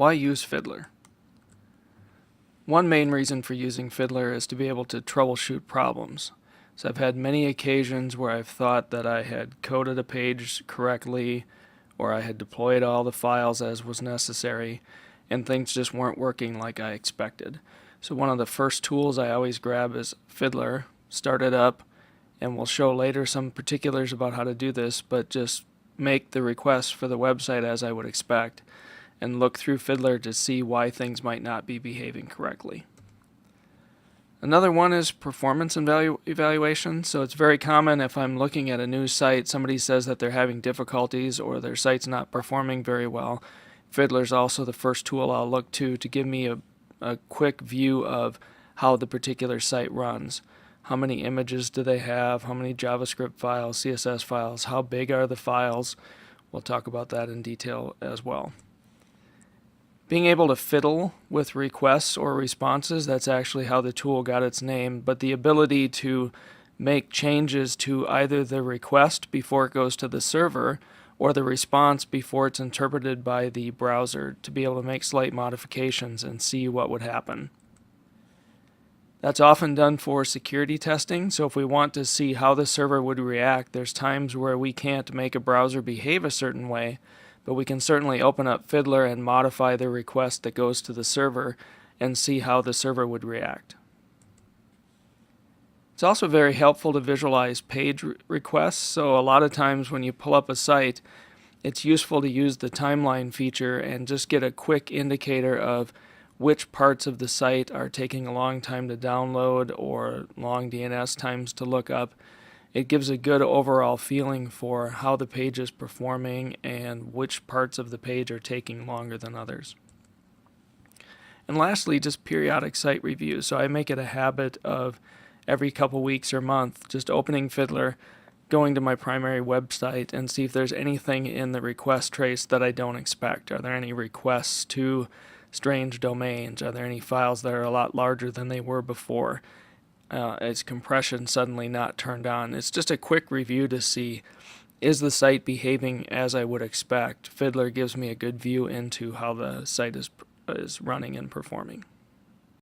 Why use Fiddler? One main reason for using Fiddler is to be able to troubleshoot problems. So I've had many occasions where I've thought that I had coded a page correctly, or I had deployed all the files as was necessary, and things just weren't working like I expected. So one of the first tools I always grab is Fiddler, start it up, and we'll show later some particulars about how to do this, but just make the request for the website as I would expect, and look through Fiddler to see why things might not be behaving correctly. Another one is performance evaluation. So it's very common if I'm looking at a new site, somebody says that they're having difficulties or their site's not performing very well. Fiddler's also the first tool I'll look to give me a quick view of how the particular site runs. How many images do they have? How many JavaScript files, CSS files? How big are the files? We'll talk about that in detail as well. Being able to fiddle with requests or responses, that's actually how the tool got its name, but the ability to make changes to either the request before it goes to the server or the response before it's interpreted by the browser, to be able to make slight modifications and see what would happen. That's often done for security testing, so if we want to see how the server would react, there's times where we can't make a browser behave a certain way, but we can certainly open up Fiddler and modify the request that goes to the server and see how the server would react. It's also very helpful to visualize page requests, so a lot of times when you pull up a site, it's useful to use the timeline feature and just get a quick indicator of which parts of the site are taking a long time to download or long DNS times to look up. It gives a good overall feeling for how the page is performing and which parts of the page are taking longer than others. And lastly, just periodic site reviews. So I make it a habit of every couple weeks or month just opening Fiddler, going to my primary website and see if there's anything in the request trace that I don't expect. Are there any requests to strange domains? Are there any files that are a lot larger than they were before? Is compression suddenly not turned on? It's just a quick review to see, is the site behaving as I would expect? Fiddler gives me a good view into how the site is running and performing.